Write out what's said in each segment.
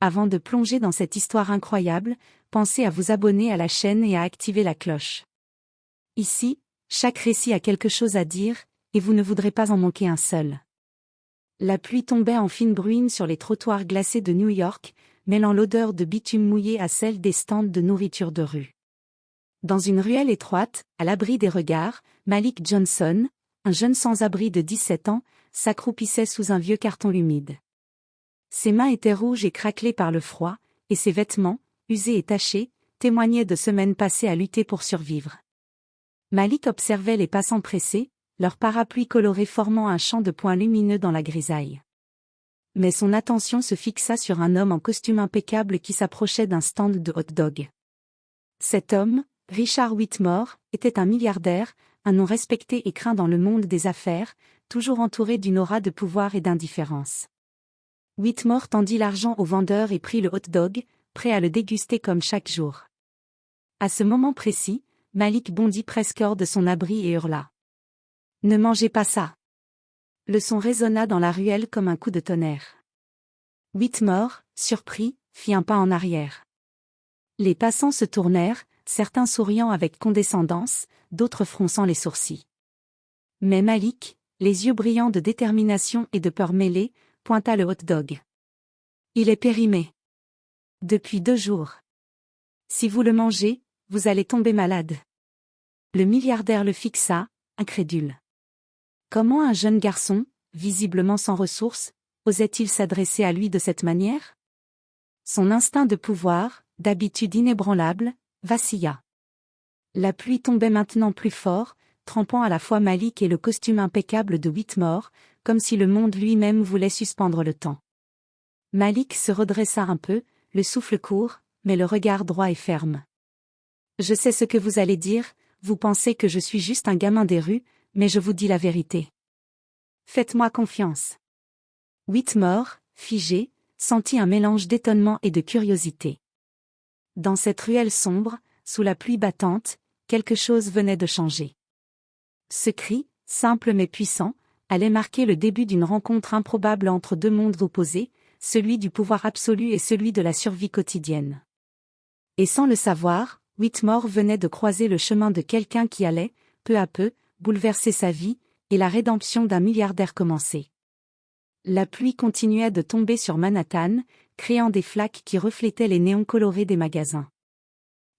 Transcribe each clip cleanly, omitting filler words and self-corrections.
Avant de plonger dans cette histoire incroyable, pensez à vous abonner à la chaîne et à activer la cloche. Ici, chaque récit a quelque chose à dire, et vous ne voudrez pas en manquer un seul. La pluie tombait en fine bruine sur les trottoirs glacés de New York, mêlant l'odeur de bitume mouillé à celle des stands de nourriture de rue. Dans une ruelle étroite, à l'abri des regards, Malik Johnson, un jeune sans-abri de 17 ans, s'accroupissait sous un vieux carton humide. Ses mains étaient rouges et craquelées par le froid, et ses vêtements, usés et tachés, témoignaient de semaines passées à lutter pour survivre. Malik observait les passants pressés, leurs parapluies colorés formant un champ de points lumineux dans la grisaille. Mais son attention se fixa sur un homme en costume impeccable qui s'approchait d'un stand de hot-dog. Cet homme, Richard Whitmore, était un milliardaire, un nom respecté et craint dans le monde des affaires, toujours entouré d'une aura de pouvoir et d'indifférence. Whitmore tendit l'argent au vendeur et prit le hot-dog, prêt à le déguster comme chaque jour. À ce moment précis, Malik bondit presque hors de son abri et hurla. « Ne mangez pas ça !» Le son résonna dans la ruelle comme un coup de tonnerre. Whitmore, surpris, fit un pas en arrière. Les passants se tournèrent, certains souriant avec condescendance, d'autres fronçant les sourcils. Mais Malik, les yeux brillants de détermination et de peur mêlée, pointa le hot-dog. « Il est périmé. Depuis 2 jours. Si vous le mangez, vous allez tomber malade. » Le milliardaire le fixa, incrédule. Comment un jeune garçon, visiblement sans ressources, osait-il s'adresser à lui de cette manière? Son instinct de pouvoir, d'habitude inébranlable, vacilla. La pluie tombait maintenant plus fort, trempant à la fois Malik et le costume impeccable de Whitmore, comme si le monde lui-même voulait suspendre le temps. Malik se redressa un peu, le souffle court, mais le regard droit et ferme. « Je sais ce que vous allez dire, vous pensez que je suis juste un gamin des rues, mais je vous dis la vérité. Faites-moi confiance. » Whitmore, figé, sentit un mélange d'étonnement et de curiosité. Dans cette ruelle sombre, sous la pluie battante, quelque chose venait de changer. Ce cri, simple mais puissant, allait marquer le début d'une rencontre improbable entre 2 mondes opposés, celui du pouvoir absolu et celui de la survie quotidienne. Et sans le savoir, Whitmore venait de croiser le chemin de quelqu'un qui allait, peu à peu, bouleverser sa vie, et la rédemption d'un milliardaire commencer. La pluie continuait de tomber sur Manhattan, créant des flaques qui reflétaient les néons colorés des magasins.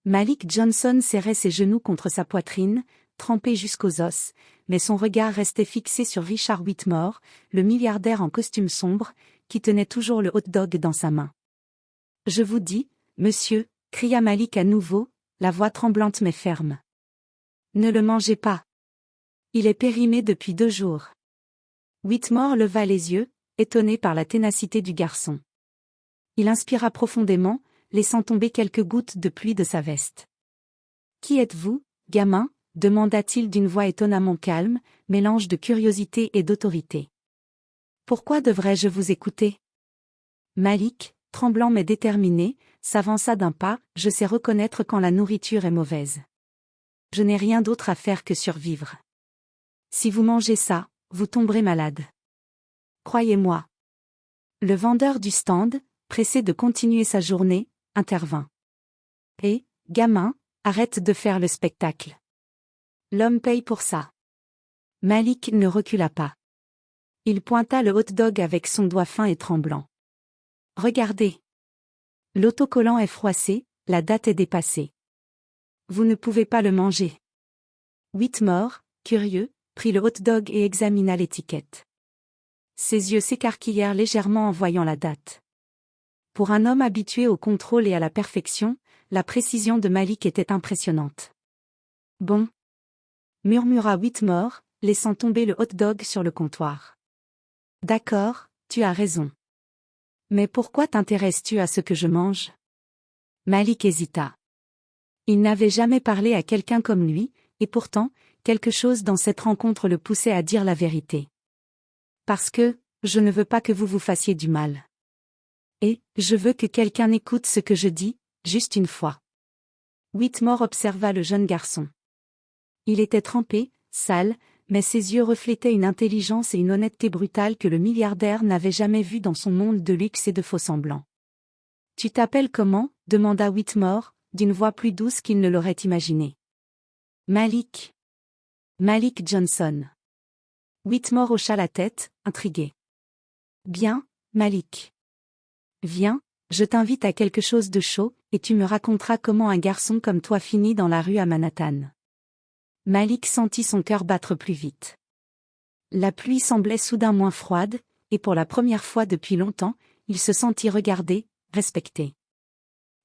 Malik Johnson serrait ses genoux contre sa poitrine, trempé jusqu'aux os, mais son regard restait fixé sur Richard Whitmore, le milliardaire en costume sombre, qui tenait toujours le hot-dog dans sa main. « Je vous dis, monsieur, » cria Malik à nouveau, la voix tremblante mais ferme. « Ne le mangez pas. Il est périmé depuis 2 jours. » Whitmore leva les yeux, étonné par la ténacité du garçon. Il inspira profondément, laissant tomber quelques gouttes de pluie de sa veste. « Qui êtes-vous, gamin ?» demanda-t-il d'une voix étonnamment calme, mélange de curiosité et d'autorité. « Pourquoi devrais-je vous écouter ?» Malik, tremblant mais déterminé, s'avança d'un pas. « Je sais reconnaître quand la nourriture est mauvaise. Je n'ai rien d'autre à faire que survivre. Si vous mangez ça, vous tomberez malade. Croyez-moi. » Le vendeur du stand, pressé de continuer sa journée, intervint. « Hé, gamin, arrête de faire le spectacle. L'homme paye pour ça. » Malik ne recula pas. Il pointa le hot-dog avec son doigt fin et tremblant. « Regardez. L'autocollant est froissé, la date est dépassée. Vous ne pouvez pas le manger. » Whitmore, curieux, prit le hot-dog et examina l'étiquette. Ses yeux s'écarquillèrent légèrement en voyant la date. Pour un homme habitué au contrôle et à la perfection, la précision de Malik était impressionnante. « Bon. » murmura Whitmore, laissant tomber le hot-dog sur le comptoir. « D'accord, tu as raison. Mais pourquoi t'intéresses-tu à ce que je mange ?» Malik hésita. Il n'avait jamais parlé à quelqu'un comme lui, et pourtant, quelque chose dans cette rencontre le poussait à dire la vérité. « Parce que, je ne veux pas que vous vous fassiez du mal. Et, je veux que quelqu'un écoute ce que je dis, juste une fois. » Whitmore observa le jeune garçon. Il était trempé, sale, mais ses yeux reflétaient une intelligence et une honnêteté brutale que le milliardaire n'avait jamais vues dans son monde de luxe et de faux-semblants. Tu t'appelles comment? Demanda Whitmore, d'une voix plus douce qu'il ne l'aurait imaginé. Malik. Malik Johnson. Whitmore hocha la tête, intrigué. Bien, Malik. Viens, je t'invite à quelque chose de chaud, et tu me raconteras comment un garçon comme toi finit dans la rue à Manhattan. Malik sentit son cœur battre plus vite. La pluie semblait soudain moins froide, et pour la première fois depuis longtemps, il se sentit regardé, respecté.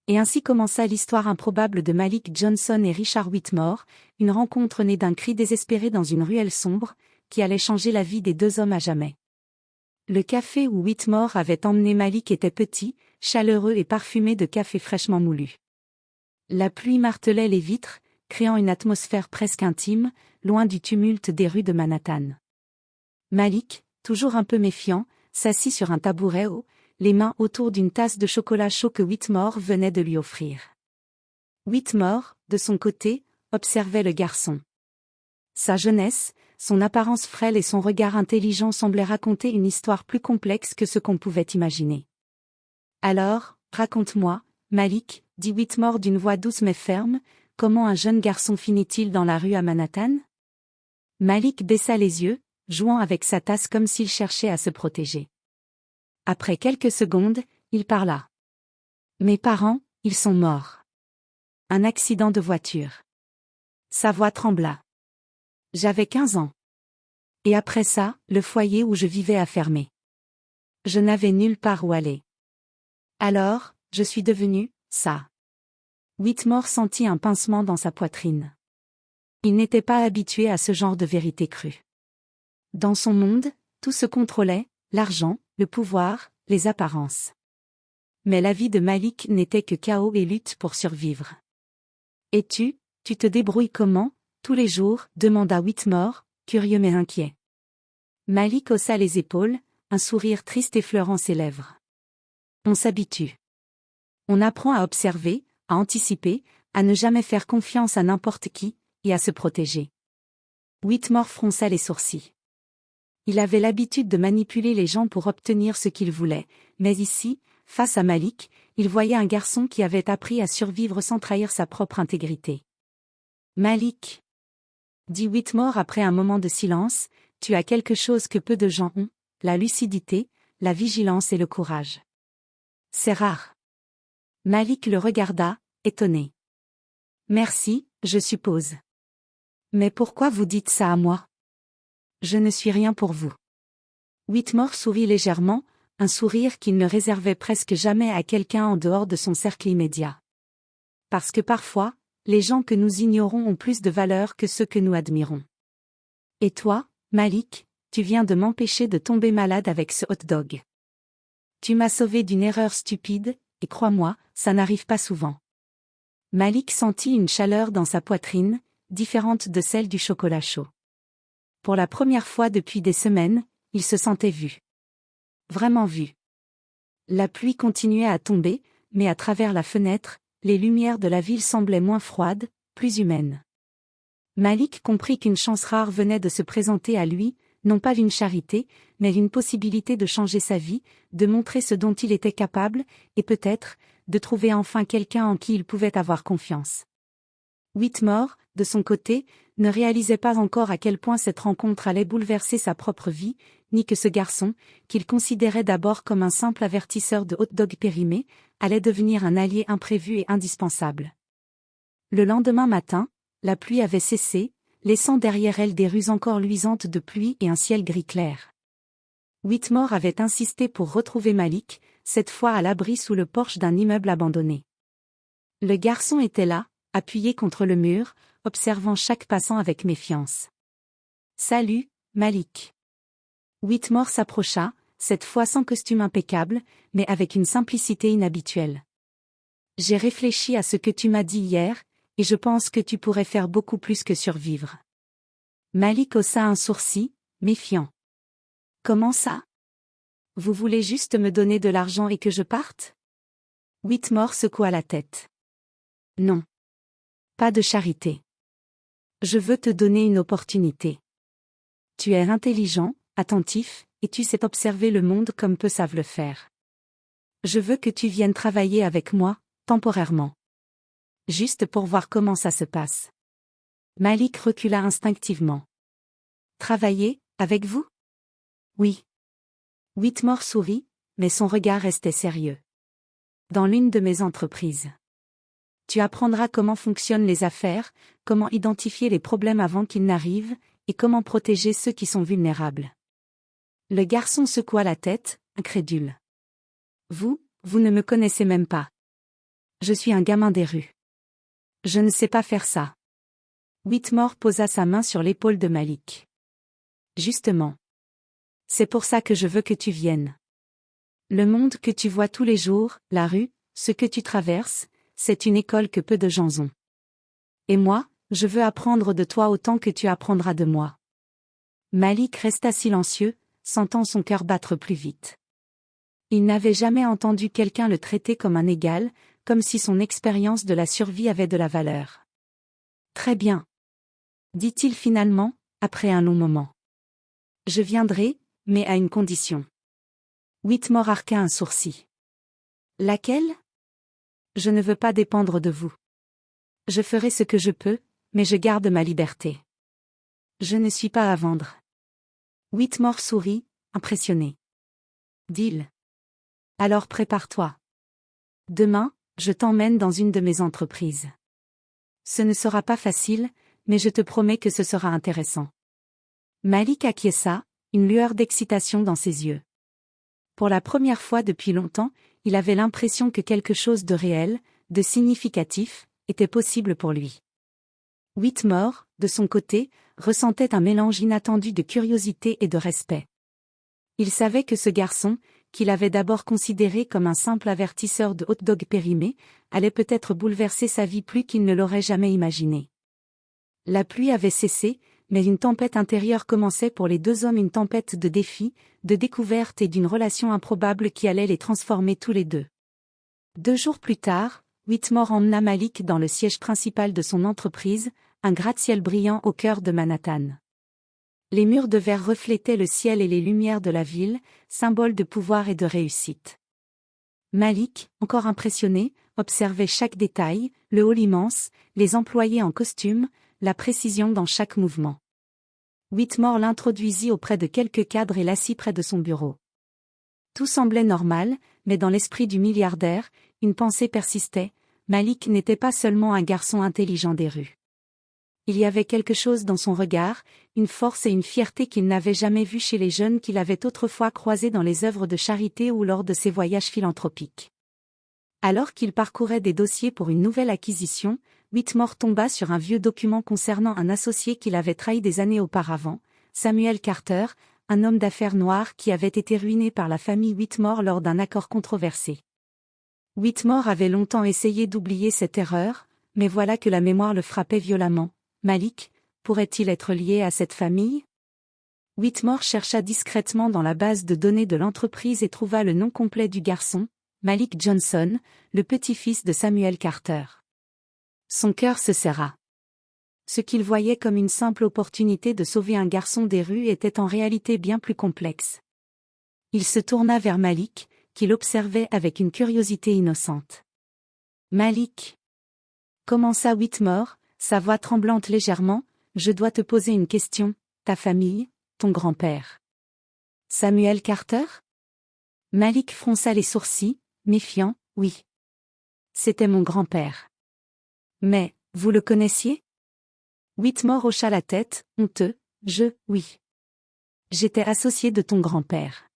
Et ainsi commença l'histoire improbable de Malik Johnson et Richard Whitmore, une rencontre née d'un cri désespéré dans une ruelle sombre, qui allait changer la vie des deux hommes à jamais. Le café où Whitmore avait emmené Malik était petit, chaleureux et parfumé de café fraîchement moulu. La pluie martelait les vitres, créant une atmosphère presque intime, loin du tumulte des rues de Manhattan. Malik, toujours un peu méfiant, s'assit sur un tabouret haut, les mains autour d'une tasse de chocolat chaud que Whitmore venait de lui offrir. Whitmore, de son côté, observait le garçon. Sa jeunesse, son apparence frêle et son regard intelligent semblaient raconter une histoire plus complexe que ce qu'on pouvait imaginer. Alors, raconte-moi, Malik, dit Whitmore d'une voix douce mais ferme, comment un jeune garçon finit-il dans la rue à Manhattan? Malik baissa les yeux, jouant avec sa tasse comme s'il cherchait à se protéger. Après quelques secondes, il parla. Mes parents, ils sont morts. Un accident de voiture. Sa voix trembla. J'avais 15 ans. Et après ça, le foyer où je vivais a fermé. Je n'avais nulle part où aller. Alors, je suis devenu, ça. Whitmore sentit un pincement dans sa poitrine. Il n'était pas habitué à ce genre de vérité crue. Dans son monde, tout se contrôlait, l'argent, le pouvoir, les apparences. Mais la vie de Malik n'était que chaos et lutte pour survivre. Et tu te débrouilles comment, tous les jours? Demanda Whitmore, curieux mais inquiet. Malik haussa les épaules, un sourire triste effleurant ses lèvres. On s'habitue. On apprend à observer, à anticiper, à ne jamais faire confiance à n'importe qui, et à se protéger. Whitmore fronça les sourcils. Il avait l'habitude de manipuler les gens pour obtenir ce qu'il voulait, mais ici, face à Malik, il voyait un garçon qui avait appris à survivre sans trahir sa propre intégrité. Malik, dit Whitmore après un moment de silence, tu as quelque chose que peu de gens ont, la lucidité, la vigilance et le courage. C'est rare. Malik le regarda, étonné. Merci, je suppose. Mais pourquoi vous dites ça à moi? Je ne suis rien pour vous. Whitmore sourit légèrement, un sourire qu'il ne réservait presque jamais à quelqu'un en dehors de son cercle immédiat. Parce que parfois, les gens que nous ignorons ont plus de valeur que ceux que nous admirons. Et toi, Malik, tu viens de m'empêcher de tomber malade avec ce hot-dog. Tu m'as sauvé d'une erreur stupide, et crois-moi, ça n'arrive pas souvent. Malik sentit une chaleur dans sa poitrine, différente de celle du chocolat chaud. Pour la première fois depuis des semaines, il se sentait vu. Vraiment vu. La pluie continuait à tomber, mais à travers la fenêtre, les lumières de la ville semblaient moins froides, plus humaines. Malik comprit qu'une chance rare venait de se présenter à lui, non pas d'une charité, mais d'une possibilité de changer sa vie, de montrer ce dont il était capable, et peut-être, de trouver enfin quelqu'un en qui il pouvait avoir confiance. Whitmore, de son côté, ne réalisait pas encore à quel point cette rencontre allait bouleverser sa propre vie, ni que ce garçon, qu'il considérait d'abord comme un simple avertisseur de hot-dog périmé, allait devenir un allié imprévu et indispensable. Le lendemain matin, la pluie avait cessé, laissant derrière elle des rues encore luisantes de pluie et un ciel gris clair. Whitmore avait insisté pour retrouver Malik, cette fois à l'abri sous le porche d'un immeuble abandonné. Le garçon était là, appuyé contre le mur, observant chaque passant avec méfiance. « Salut, Malik. » Whitmore s'approcha, cette fois sans costume impeccable, mais avec une simplicité inhabituelle. « J'ai réfléchi à ce que tu m'as dit hier, et je pense que tu pourrais faire beaucoup plus que survivre. » Malik haussa un sourcil, méfiant. « Comment ça? Vous voulez juste me donner de l'argent et que je parte? » Whitmore secoua la tête. « Non. Pas de charité. Je veux te donner une opportunité. Tu es intelligent, attentif, et tu sais observer le monde comme peu savent le faire. Je veux que tu viennes travailler avec moi, temporairement. Juste pour voir comment ça se passe. Malik recula instinctivement. Travailler, avec vous? Oui. Whitmore sourit, mais son regard restait sérieux. Dans l'une de mes entreprises. Tu apprendras comment fonctionnent les affaires, comment identifier les problèmes avant qu'ils n'arrivent, et comment protéger ceux qui sont vulnérables. Le garçon secoua la tête, incrédule. Vous ne me connaissez même pas. Je suis un gamin des rues. Je ne sais pas faire ça. Whitmore posa sa main sur l'épaule de Malik. Justement. C'est pour ça que je veux que tu viennes. Le monde que tu vois tous les jours, la rue, ce que tu traverses, c'est une école que peu de gens ont. Et moi, je veux apprendre de toi autant que tu apprendras de moi. Malik resta silencieux, sentant son cœur battre plus vite. Il n'avait jamais entendu quelqu'un le traiter comme un égal, comme si son expérience de la survie avait de la valeur. Très bien. Dit-il finalement, après un long moment. Je viendrai, mais à une condition. Whitmore arqua un sourcil. Laquelle? Je ne veux pas dépendre de vous. Je ferai ce que je peux, mais je garde ma liberté. Je ne suis pas à vendre. Whitmore sourit, impressionné. Deal. Alors prépare-toi. Demain, je t'emmène dans une de mes entreprises. Ce ne sera pas facile, mais je te promets que ce sera intéressant. Malik acquiesça, une lueur d'excitation dans ses yeux. Pour la première fois depuis longtemps, il avait l'impression que quelque chose de réel, de significatif, était possible pour lui. Whitmore, de son côté, ressentait un mélange inattendu de curiosité et de respect. Il savait que ce garçon, qu'il avait d'abord considéré comme un simple avertisseur de hot-dog périmé, allait peut-être bouleverser sa vie plus qu'il ne l'aurait jamais imaginé. La pluie avait cessé, mais une tempête intérieure commençait pour les deux hommes, une tempête de défis, de découvertes et d'une relation improbable qui allait les transformer tous les deux. 2 jours plus tard, Whitmore emmena Malik dans le siège principal de son entreprise, un gratte-ciel brillant au cœur de Manhattan. Les murs de verre reflétaient le ciel et les lumières de la ville, symbole de pouvoir et de réussite. Malik, encore impressionné, observait chaque détail, le hall immense, les employés en costume, la précision dans chaque mouvement. Whitmore l'introduisit auprès de quelques cadres et l'assit près de son bureau. Tout semblait normal, mais dans l'esprit du milliardaire, une pensée persistait, Malik n'était pas seulement un garçon intelligent des rues. Il y avait quelque chose dans son regard, une force et une fierté qu'il n'avait jamais vues chez les jeunes qu'il avait autrefois croisés dans les œuvres de charité ou lors de ses voyages philanthropiques. Alors qu'il parcourait des dossiers pour une nouvelle acquisition, Whitmore tomba sur un vieux document concernant un associé qu'il avait trahi des années auparavant, Samuel Carter, un homme d'affaires noir qui avait été ruiné par la famille Whitmore lors d'un accord controversé. Whitmore avait longtemps essayé d'oublier cette erreur, mais voilà que la mémoire le frappait violemment. Malik, pourrait-il être lié à cette famille? Whitmore chercha discrètement dans la base de données de l'entreprise et trouva le nom complet du garçon, Malik Johnson, le petit-fils de Samuel Carter. Son cœur se serra. Ce qu'il voyait comme une simple opportunité de sauver un garçon des rues était en réalité bien plus complexe. Il se tourna vers Malik, qui l'observait avec une curiosité innocente. « Malik » commença Whitmore, sa voix tremblante légèrement, « je dois te poser une question, ta famille, ton grand-père. » « Samuel Carter » Malik fronça les sourcils, méfiant, « oui. C'était mon grand-père. » « Mais, vous le connaissiez » Whitmore hocha la tête, honteux, « oui. J'étais associé de ton grand-père.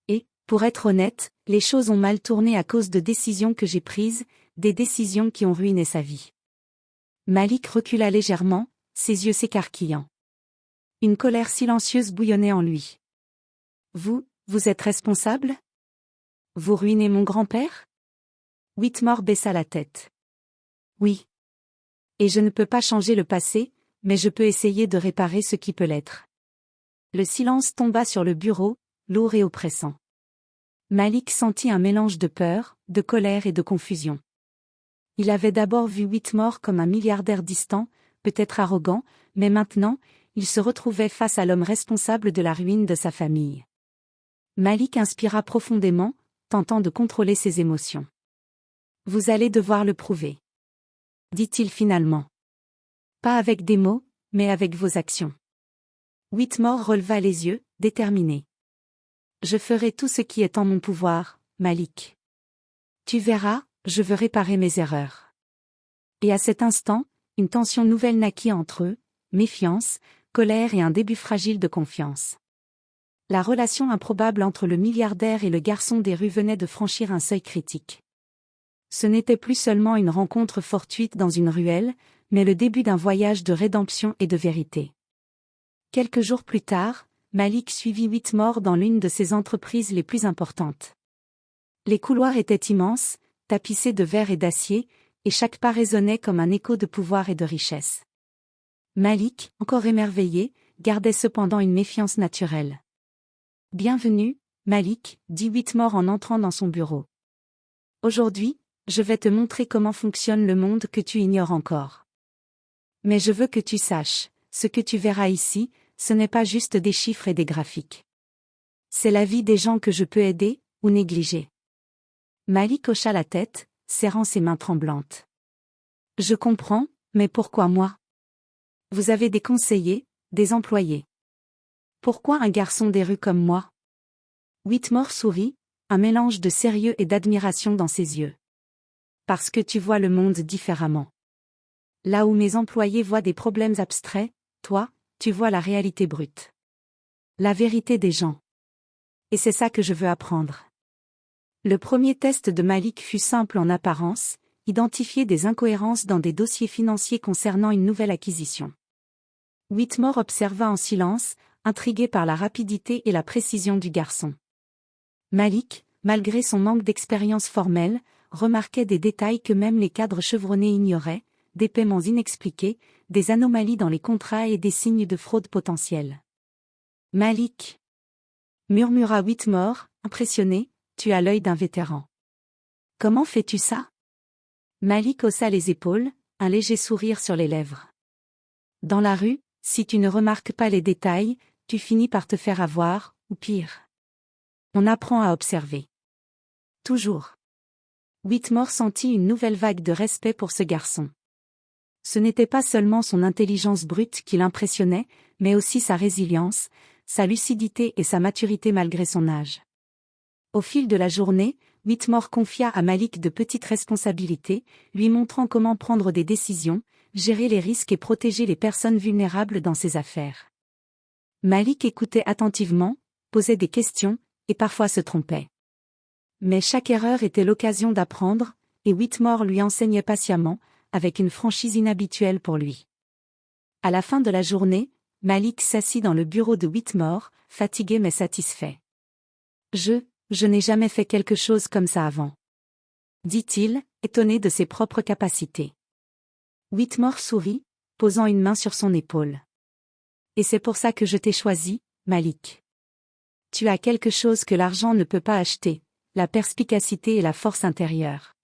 Et, pour être honnête, les choses ont mal tourné à cause de décisions que j'ai prises, des décisions qui ont ruiné sa vie. » Malik recula légèrement, ses yeux s'écarquillant. Une colère silencieuse bouillonnait en lui. « Vous êtes responsable? Vous ruinez mon grand-père » Whitmore baissa la tête. « Oui. Et je ne peux pas changer le passé, mais je peux essayer de réparer ce qui peut l'être. » Le silence tomba sur le bureau, lourd et oppressant. Malik sentit un mélange de peur, de colère et de confusion. Il avait d'abord vu Whitmore comme un milliardaire distant, peut-être arrogant, mais maintenant, il se retrouvait face à l'homme responsable de la ruine de sa famille. Malik inspira profondément, tentant de contrôler ses émotions. Vous allez devoir le prouver. Dit-il finalement. Pas avec des mots, mais avec vos actions. Whitmore releva les yeux, déterminé. Je ferai tout ce qui est en mon pouvoir, Malik. Tu verras, je veux réparer mes erreurs. Et à cet instant, une tension nouvelle naquit entre eux, méfiance, colère et un début fragile de confiance. La relation improbable entre le milliardaire et le garçon des rues venait de franchir un seuil critique. Ce n'était plus seulement une rencontre fortuite dans une ruelle, mais le début d'un voyage de rédemption et de vérité. Quelques jours plus tard, Malik suivit Whitmore dans l'une de ses entreprises les plus importantes. Les couloirs étaient immenses, tapissés de verre et d'acier, et chaque pas résonnait comme un écho de pouvoir et de richesse. Malik, encore émerveillé, gardait cependant une méfiance naturelle. « Bienvenue, Malik, dit Whitmore en entrant dans son bureau. Aujourd'hui, je vais te montrer comment fonctionne le monde que tu ignores encore. Mais je veux que tu saches, ce que tu verras ici, ce n'est pas juste des chiffres et des graphiques. C'est la vie des gens que je peux aider, ou négliger. » Malik hocha la tête, serrant ses mains tremblantes. « Je comprends, mais pourquoi moi? Vous avez des conseillers, des employés. Pourquoi un garçon des rues comme moi? » Whitmore sourit, un mélange de sérieux et d'admiration dans ses yeux. « Parce que tu vois le monde différemment. Là où mes employés voient des problèmes abstraits, toi, tu vois la réalité brute. La vérité des gens. Et c'est ça que je veux apprendre. » Le premier test de Malik fut simple en apparence, identifier des incohérences dans des dossiers financiers concernant une nouvelle acquisition. Whitmore observa en silence, intrigué par la rapidité et la précision du garçon. Malik, malgré son manque d'expérience formelle, remarquait des détails que même les cadres chevronnés ignoraient, des paiements inexpliqués, des anomalies dans les contrats et des signes de fraude potentiels. « Malik !» murmura Whitmore, impressionné, « tu as l'œil d'un vétéran. Comment fais-tu ça ?» Malik haussa les épaules, un léger sourire sur les lèvres. « Dans la rue, si tu ne remarques pas les détails, tu finis par te faire avoir, ou pire. On apprend à observer. Toujours. » Whitmore sentit une nouvelle vague de respect pour ce garçon. Ce n'était pas seulement son intelligence brute qui l'impressionnait, mais aussi sa résilience, sa lucidité et sa maturité malgré son âge. Au fil de la journée, Whitmore confia à Malik de petites responsabilités, lui montrant comment prendre des décisions, gérer les risques et protéger les personnes vulnérables dans ses affaires. Malik écoutait attentivement, posait des questions, et parfois se trompait. Mais chaque erreur était l'occasion d'apprendre, et Whitmore lui enseignait patiemment, avec une franchise inhabituelle pour lui. À la fin de la journée, Malik s'assit dans le bureau de Whitmore, fatigué mais satisfait. « Je n'ai jamais fait quelque chose comme ça avant. » dit-il, étonné de ses propres capacités. Whitmore sourit, posant une main sur son épaule. « Et c'est pour ça que je t'ai choisi, Malik. Tu as quelque chose que l'argent ne peut pas acheter, la perspicacité et la force intérieure.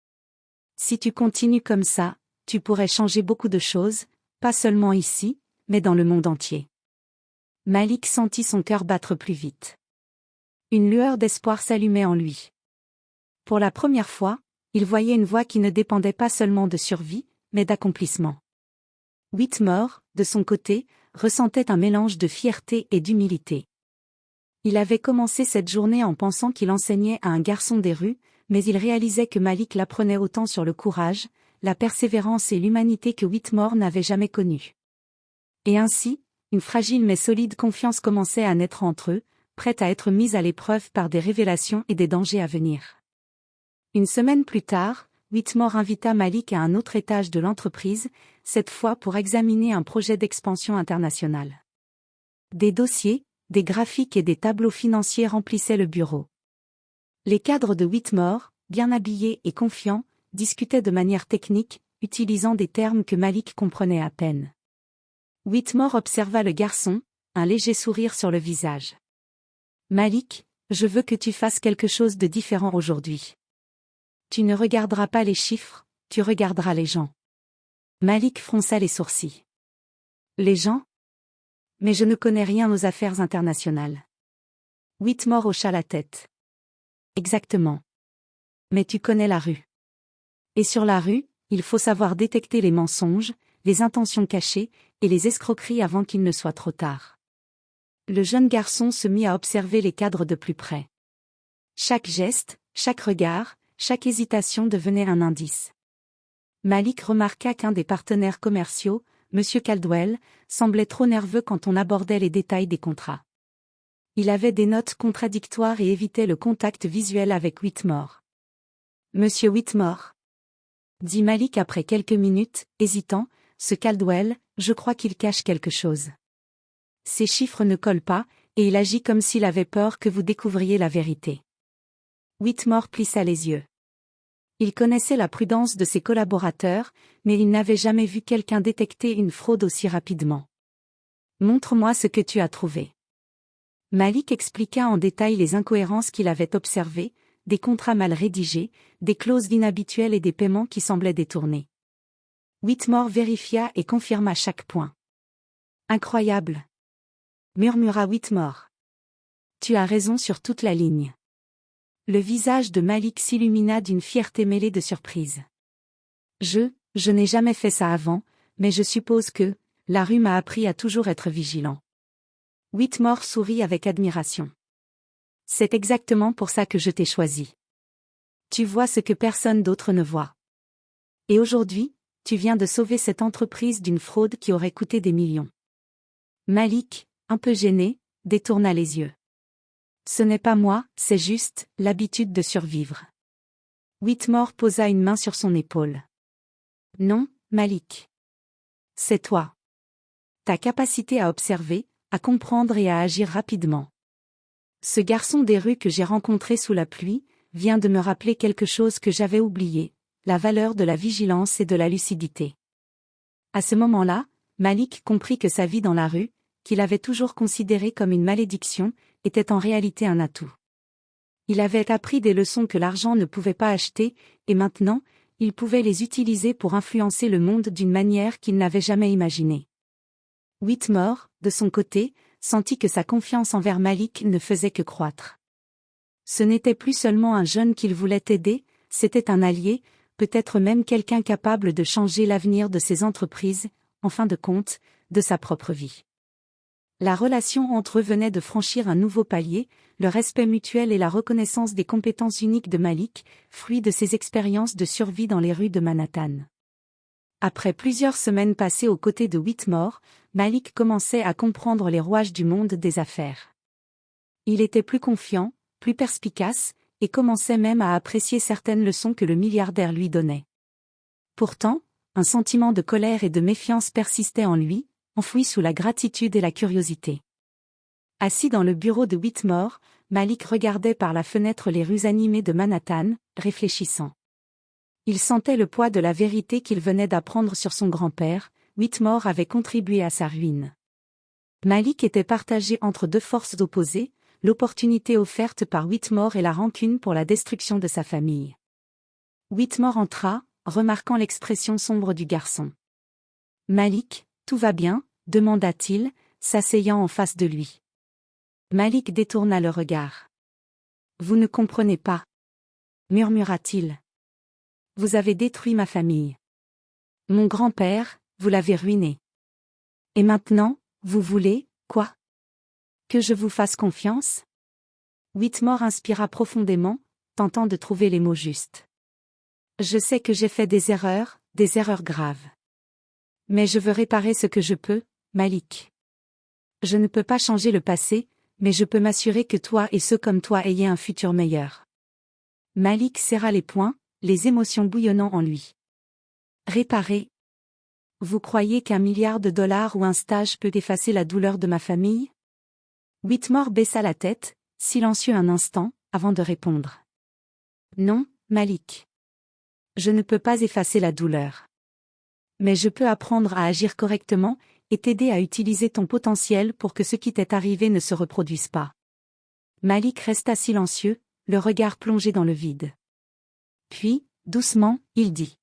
Si tu continues comme ça, tu pourrais changer beaucoup de choses, pas seulement ici, mais dans le monde entier. » Malik sentit son cœur battre plus vite. Une lueur d'espoir s'allumait en lui. Pour la première fois, il voyait une voie qui ne dépendait pas seulement de survie, mais d'accomplissement. Whitmore, de son côté, ressentait un mélange de fierté et d'humilité. Il avait commencé cette journée en pensant qu'il enseignait à un garçon des rues, mais il réalisait que Malik l'apprenait autant sur le courage, la persévérance et l'humanité que Whitmore n'avait jamais connues. Et ainsi, une fragile mais solide confiance commençait à naître entre eux, prête à être mise à l'épreuve par des révélations et des dangers à venir. Une semaine plus tard, Whitmore invita Malik à un autre étage de l'entreprise, cette fois pour examiner un projet d'expansion internationale. Des dossiers, des graphiques et des tableaux financiers remplissaient le bureau. Les cadres de Whitmore, bien habillés et confiants, discutaient de manière technique, utilisant des termes que Malik comprenait à peine. Whitmore observa le garçon, un léger sourire sur le visage. « Malik, je veux que tu fasses quelque chose de différent aujourd'hui. Tu ne regarderas pas les chiffres, tu regarderas les gens. » Malik fronça les sourcils. « Les gens ? Mais je ne connais rien aux affaires internationales. » Whitmore hocha la tête. « Exactement. Mais tu connais la rue. Et sur la rue, il faut savoir détecter les mensonges, les intentions cachées, et les escroqueries avant qu'il ne soit trop tard. Le jeune garçon se mit à observer les cadres de plus près. Chaque geste, chaque regard, chaque hésitation devenait un indice. Malik remarqua qu'un des partenaires commerciaux, M. Caldwell, semblait trop nerveux quand on abordait les détails des contrats. Il avait des notes contradictoires et évitait le contact visuel avec Whitmore. « Monsieur Whitmore ?» dit Malik après quelques minutes, hésitant, « ce Caldwell, je crois qu'il cache quelque chose. Ces chiffres ne collent pas, et il agit comme s'il avait peur que vous découvriez la vérité. » Whitmore plissa les yeux. Il connaissait la prudence de ses collaborateurs, mais il n'avait jamais vu quelqu'un détecter une fraude aussi rapidement. « Montre-moi ce que tu as trouvé. » Malik expliqua en détail les incohérences qu'il avait observées, des contrats mal rédigés, des clauses inhabituelles et des paiements qui semblaient détournés. Whitmore vérifia et confirma chaque point. « Incroyable !» murmura Whitmore. « Tu as raison sur toute la ligne. » Le visage de Malik s'illumina d'une fierté mêlée de surprise. « Je n'ai jamais fait ça avant, mais je suppose que, la rue m'a appris à toujours être vigilant. » Whitmore sourit avec admiration. « C'est exactement pour ça que je t'ai choisi. Tu vois ce que personne d'autre ne voit. Et aujourd'hui, tu viens de sauver cette entreprise d'une fraude qui aurait coûté des millions. » Malik, un peu gêné, détourna les yeux. « Ce n'est pas moi, c'est juste l'habitude de survivre. » Whitmore posa une main sur son épaule. « Non, Malik. C'est toi. Ta capacité à observer, à comprendre et à agir rapidement. Ce garçon des rues que j'ai rencontré sous la pluie, vient de me rappeler quelque chose que j'avais oublié, la valeur de la vigilance et de la lucidité. » À ce moment-là, Malik comprit que sa vie dans la rue, qu'il avait toujours considérée comme une malédiction, était en réalité un atout. Il avait appris des leçons que l'argent ne pouvait pas acheter, et maintenant, il pouvait les utiliser pour influencer le monde d'une manière qu'il n'avait jamais imaginée. Whitmore, de son côté, sentit que sa confiance envers Malik ne faisait que croître. Ce n'était plus seulement un jeune qu'il voulait aider, c'était un allié, peut-être même quelqu'un capable de changer l'avenir de ses entreprises, en fin de compte, de sa propre vie. La relation entre eux venait de franchir un nouveau palier, le respect mutuel et la reconnaissance des compétences uniques de Malik, fruit de ses expériences de survie dans les rues de Manhattan. Après plusieurs semaines passées aux côtés de Whitmore, Malik commençait à comprendre les rouages du monde des affaires. Il était plus confiant, plus perspicace, et commençait même à apprécier certaines leçons que le milliardaire lui donnait. Pourtant, un sentiment de colère et de méfiance persistait en lui, enfoui sous la gratitude et la curiosité. Assis dans le bureau de Whitmore, Malik regardait par la fenêtre les rues animées de Manhattan, réfléchissant. Il sentait le poids de la vérité qu'il venait d'apprendre sur son grand-père, Whitmore avait contribué à sa ruine. Malik était partagé entre deux forces opposées, l'opportunité offerte par Whitmore et la rancune pour la destruction de sa famille. Whitmore entra, remarquant l'expression sombre du garçon. « Malik, tout va bien ?» demanda-t-il, s'asseyant en face de lui. Malik détourna le regard. « Vous ne comprenez pas. » murmura-t-il. « Vous avez détruit ma famille. Mon grand-père, vous l'avez ruiné. Et maintenant, vous voulez, quoi? Que je vous fasse confiance ?» Whitmore inspira profondément, tentant de trouver les mots justes. « Je sais que j'ai fait des erreurs graves. Mais je veux réparer ce que je peux, Malik. Je ne peux pas changer le passé, mais je peux m'assurer que toi et ceux comme toi ayez un futur meilleur. » Malik serra les poings, les émotions bouillonnant en lui. « Réparer? Vous croyez qu'$1 milliard ou un stage peut effacer la douleur de ma famille ?» Whitmore baissa la tête, silencieux un instant, avant de répondre. « Non, Malik. Je ne peux pas effacer la douleur. Mais je peux apprendre à agir correctement, et t'aider à utiliser ton potentiel pour que ce qui t'est arrivé ne se reproduise pas. » Malik resta silencieux, le regard plongé dans le vide. Puis, doucement, il dit.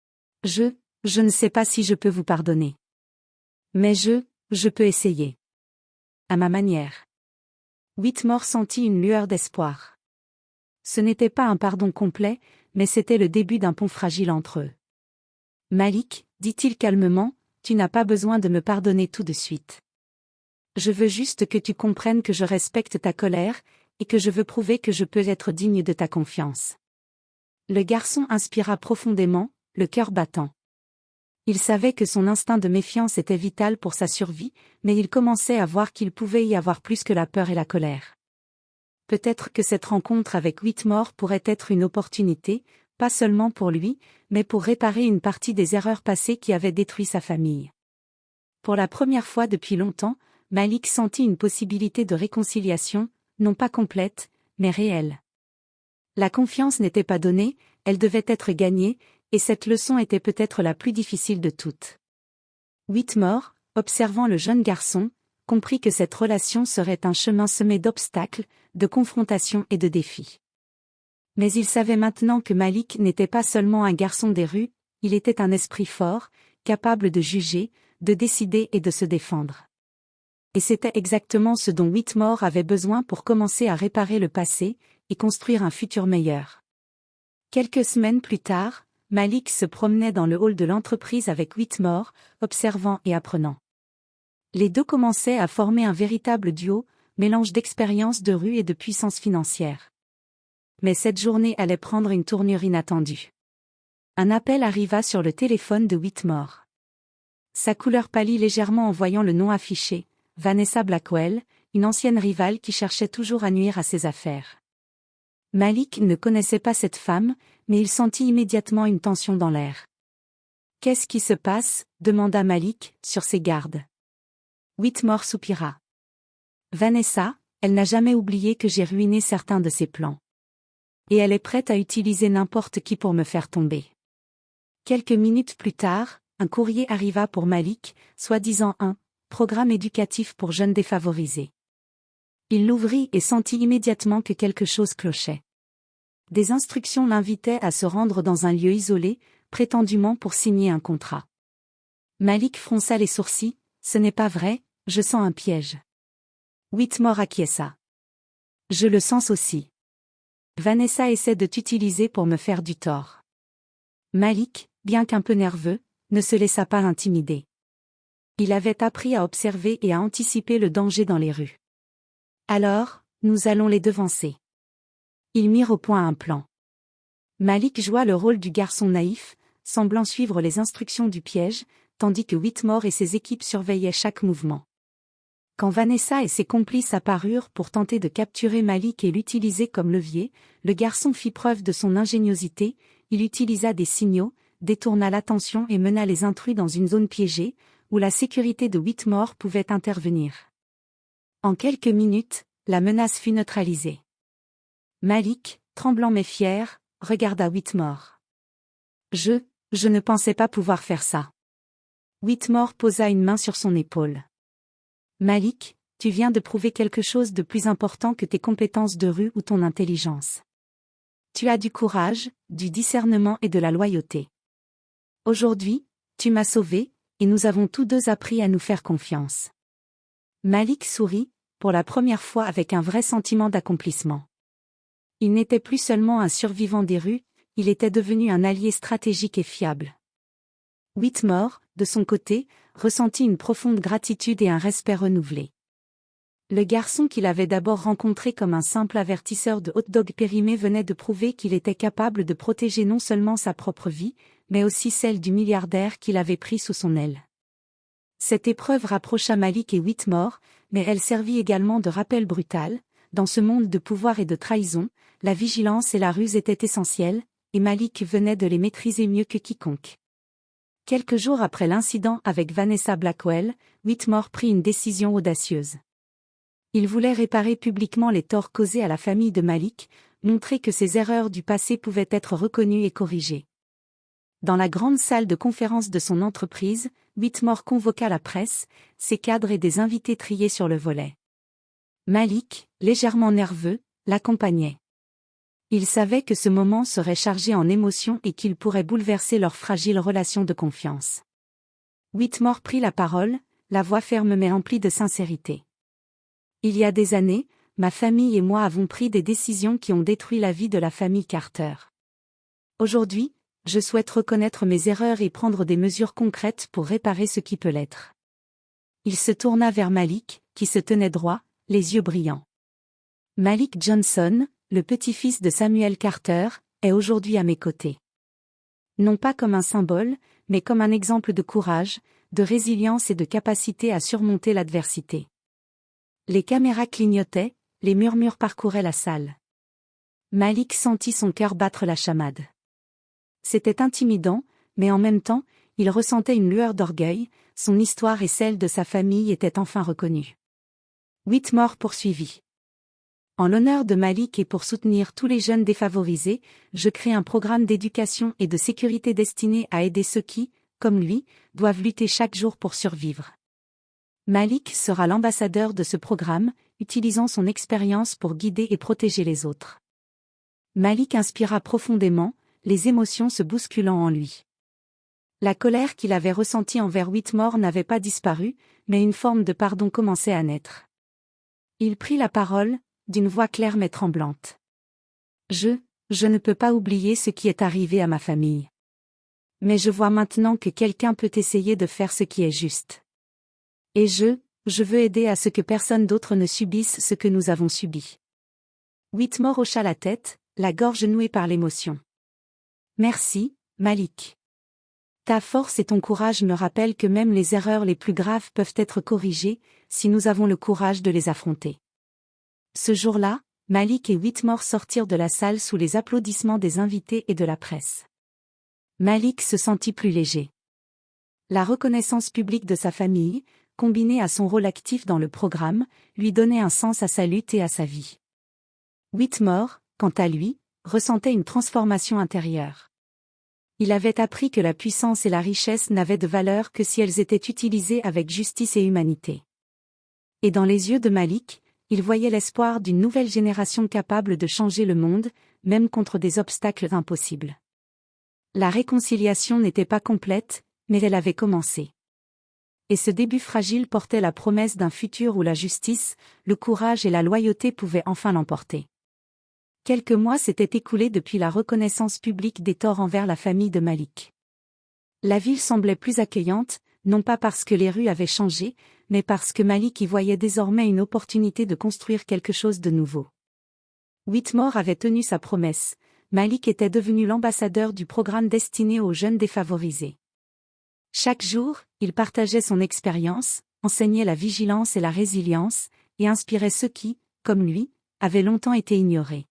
« Je ne sais pas si je peux vous pardonner. Mais je peux essayer. « À ma manière. » Whitmore sentit une lueur d'espoir. Ce n'était pas un pardon complet, mais c'était le début d'un pont fragile entre eux. Malik, dit-il calmement, tu n'as pas besoin de me pardonner tout de suite. Je veux juste que tu comprennes que je respecte ta colère, et que je veux prouver que je peux être digne de ta confiance. Le garçon inspira profondément, le cœur battant. Il savait que son instinct de méfiance était vital pour sa survie, mais il commençait à voir qu'il pouvait y avoir plus que la peur et la colère. Peut-être que cette rencontre avec Whitmore pourrait être une opportunité, pas seulement pour lui, mais pour réparer une partie des erreurs passées qui avaient détruit sa famille. Pour la première fois depuis longtemps, Malik sentit une possibilité de réconciliation, non pas complète, mais réelle. La confiance n'était pas donnée, elle devait être gagnée, et cette leçon était peut-être la plus difficile de toutes. Whitmore, observant le jeune garçon, comprit que cette relation serait un chemin semé d'obstacles, de confrontations et de défis. Mais il savait maintenant que Malik n'était pas seulement un garçon des rues, il était un esprit fort, capable de juger, de décider et de se défendre. Et c'était exactement ce dont Whitmore avait besoin pour commencer à réparer le passé, et construire un futur meilleur. Quelques semaines plus tard, Malik se promenait dans le hall de l'entreprise avec Whitmore, observant et apprenant. Les deux commençaient à former un véritable duo, mélange d'expérience de rue et de puissance financière. Mais cette journée allait prendre une tournure inattendue. Un appel arriva sur le téléphone de Whitmore. Sa couleur pâlit légèrement en voyant le nom affiché, Vanessa Blackwell, une ancienne rivale qui cherchait toujours à nuire à ses affaires. Malik ne connaissait pas cette femme, mais il sentit immédiatement une tension dans l'air. « Qu'est-ce qui se passe ?» demanda Malik, sur ses gardes. Whitmore soupira. « Vanessa, elle n'a jamais oublié que j'ai ruiné certains de ses plans. Et elle est prête à utiliser n'importe qui pour me faire tomber. » Quelques minutes plus tard, un courrier arriva pour Malik, soi-disant un programme éducatif pour jeunes défavorisés. Il l'ouvrit et sentit immédiatement que quelque chose clochait. Des instructions l'invitaient à se rendre dans un lieu isolé, prétendument pour signer un contrat. Malik fronça les sourcils, « Ce n'est pas vrai, je sens un piège. » Whitmore acquiesça. « Je le sens aussi. Vanessa essaie de t'utiliser pour me faire du tort. » Malik, bien qu'un peu nerveux, ne se laissa pas intimider. Il avait appris à observer et à anticiper le danger dans les rues. Alors, nous allons les devancer. Ils mirent au point un plan. Malik joua le rôle du garçon naïf, semblant suivre les instructions du piège, tandis que Whitmore et ses équipes surveillaient chaque mouvement. Quand Vanessa et ses complices apparurent pour tenter de capturer Malik et l'utiliser comme levier, le garçon fit preuve de son ingéniosité, il utilisa des signaux, détourna l'attention et mena les intrus dans une zone piégée, où la sécurité de Whitmore pouvait intervenir. En quelques minutes, la menace fut neutralisée. Malik, tremblant mais fier, regarda Whitmore. « Je ne pensais pas pouvoir faire ça. » Whitmore posa une main sur son épaule. « Malik, tu viens de prouver quelque chose de plus important que tes compétences de rue ou ton intelligence. Tu as du courage, du discernement et de la loyauté. Aujourd'hui, tu m'as sauvé, et nous avons tous deux appris à nous faire confiance. » Malik sourit, pour la première fois avec un vrai sentiment d'accomplissement. Il n'était plus seulement un survivant des rues, il était devenu un allié stratégique et fiable. Whitmore, de son côté, ressentit une profonde gratitude et un respect renouvelé. Le garçon qu'il avait d'abord rencontré comme un simple avertisseur de hot-dog périmé venait de prouver qu'il était capable de protéger non seulement sa propre vie, mais aussi celle du milliardaire qu'il avait pris sous son aile. Cette épreuve rapprocha Malik et Whitmore, mais elle servit également de rappel brutal. Dans ce monde de pouvoir et de trahison, la vigilance et la ruse étaient essentielles, et Malik venait de les maîtriser mieux que quiconque. Quelques jours après l'incident avec Vanessa Blackwell, Whitmore prit une décision audacieuse. Il voulait réparer publiquement les torts causés à la famille de Malik, montrer que ses erreurs du passé pouvaient être reconnues et corrigées. Dans la grande salle de conférence de son entreprise, Whitmore convoqua la presse, ses cadres et des invités triés sur le volet. Malik, légèrement nerveux, l'accompagnait. Il savait que ce moment serait chargé en émotions et qu'il pourrait bouleverser leur fragile relation de confiance. Whitmore prit la parole, la voix ferme mais emplie de sincérité. Il y a des années, ma famille et moi avons pris des décisions qui ont détruit la vie de la famille Carter. Aujourd'hui, je souhaite reconnaître mes erreurs et prendre des mesures concrètes pour réparer ce qui peut l'être. Il se tourna vers Malik, qui se tenait droit, les yeux brillants. Malik Johnson, le petit-fils de Samuel Carter, est aujourd'hui à mes côtés. Non pas comme un symbole, mais comme un exemple de courage, de résilience et de capacité à surmonter l'adversité. Les caméras clignotaient, les murmures parcouraient la salle. Malik sentit son cœur battre la chamade. C'était intimidant, mais en même temps, il ressentait une lueur d'orgueil, son histoire et celle de sa famille étaient enfin reconnues. Whitmore poursuivit. En l'honneur de Malik et pour soutenir tous les jeunes défavorisés, je crée un programme d'éducation et de sécurité destiné à aider ceux qui, comme lui, doivent lutter chaque jour pour survivre. Malik sera l'ambassadeur de ce programme, utilisant son expérience pour guider et protéger les autres. Malik inspira profondément, les émotions se bousculant en lui. La colère qu'il avait ressentie envers Whitmore n'avait pas disparu, mais une forme de pardon commençait à naître. Il prit la parole, d'une voix claire mais tremblante. Je ne peux pas oublier ce qui est arrivé à ma famille. Mais je vois maintenant que quelqu'un peut essayer de faire ce qui est juste. Et je veux aider à ce que personne d'autre ne subisse ce que nous avons subi. Whitmore hocha la tête, la gorge nouée par l'émotion. Merci, Malik. Ta force et ton courage me rappellent que même les erreurs les plus graves peuvent être corrigées, si nous avons le courage de les affronter. Ce jour-là, Malik et Whitmore sortirent de la salle sous les applaudissements des invités et de la presse. Malik se sentit plus léger. La reconnaissance publique de sa famille, combinée à son rôle actif dans le programme, lui donnait un sens à sa lutte et à sa vie. Whitmore, quant à lui, ressentait une transformation intérieure. Il avait appris que la puissance et la richesse n'avaient de valeur que si elles étaient utilisées avec justice et humanité. Et dans les yeux de Malik, il voyait l'espoir d'une nouvelle génération capable de changer le monde, même contre des obstacles impossibles. La réconciliation n'était pas complète, mais elle avait commencé. Et ce début fragile portait la promesse d'un futur où la justice, le courage et la loyauté pouvaient enfin l'emporter. Quelques mois s'étaient écoulés depuis la reconnaissance publique des torts envers la famille de Malik. La ville semblait plus accueillante, non pas parce que les rues avaient changé, mais parce que Malik y voyait désormais une opportunité de construire quelque chose de nouveau. Whitmore avait tenu sa promesse, Malik était devenu l'ambassadeur du programme destiné aux jeunes défavorisés. Chaque jour, il partageait son expérience, enseignait la vigilance et la résilience, et inspirait ceux qui, comme lui, avaient longtemps été ignorés.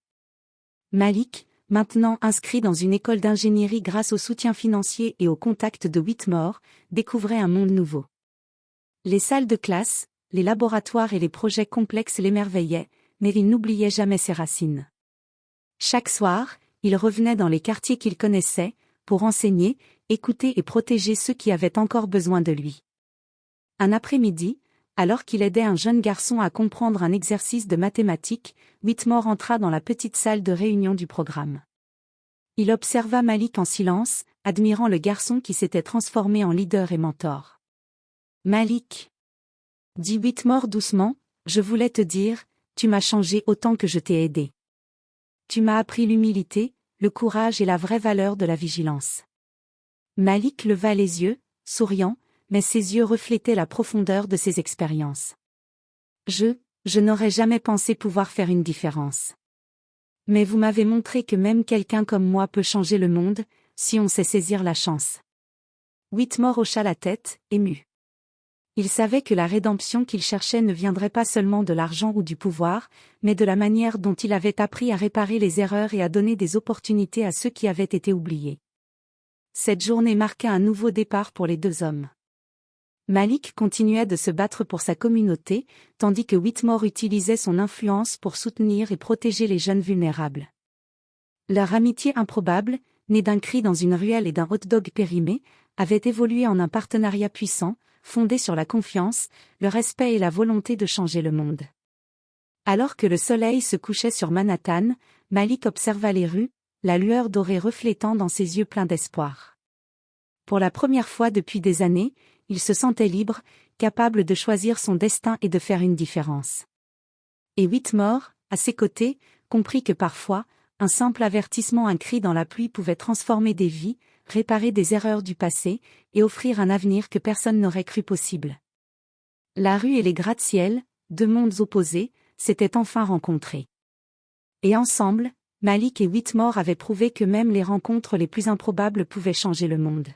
Malik, maintenant inscrit dans une école d'ingénierie grâce au soutien financier et au contact de Whitmore, découvrait un monde nouveau. Les salles de classe, les laboratoires et les projets complexes l'émerveillaient, mais il n'oubliait jamais ses racines. Chaque soir, il revenait dans les quartiers qu'il connaissait, pour enseigner, écouter et protéger ceux qui avaient encore besoin de lui. Un après-midi, alors qu'il aidait un jeune garçon à comprendre un exercice de mathématiques, Whitmore entra dans la petite salle de réunion du programme. Il observa Malik en silence, admirant le garçon qui s'était transformé en leader et mentor. « Malik, » dit Whitmore doucement, « je voulais te dire, tu m'as changé autant que je t'ai aidé. Tu m'as appris l'humilité, le courage et la vraie valeur de la vigilance. » Malik leva les yeux, souriant, mais ses yeux reflétaient la profondeur de ses expériences. Je n'aurais jamais pensé pouvoir faire une différence. Mais vous m'avez montré que même quelqu'un comme moi peut changer le monde, si on sait saisir la chance. Whitmore hocha la tête, ému. Il savait que la rédemption qu'il cherchait ne viendrait pas seulement de l'argent ou du pouvoir, mais de la manière dont il avait appris à réparer les erreurs et à donner des opportunités à ceux qui avaient été oubliés. Cette journée marqua un nouveau départ pour les deux hommes. Malik continuait de se battre pour sa communauté, tandis que Whitmore utilisait son influence pour soutenir et protéger les jeunes vulnérables. Leur amitié improbable, née d'un cri dans une ruelle et d'un hot-dog périmé, avait évolué en un partenariat puissant, fondé sur la confiance, le respect et la volonté de changer le monde. Alors que le soleil se couchait sur Manhattan, Malik observa les rues, la lueur dorée reflétant dans ses yeux pleins d'espoir. Pour la première fois depuis des années, il se sentait libre, capable de choisir son destin et de faire une différence. Et Whitmore, à ses côtés, comprit que parfois, un simple avertissement, un cri dans la pluie pouvait transformer des vies, réparer des erreurs du passé, et offrir un avenir que personne n'aurait cru possible. La rue et les gratte-ciel, deux mondes opposés, s'étaient enfin rencontrés. Et ensemble, Malik et Whitmore avaient prouvé que même les rencontres les plus improbables pouvaient changer le monde.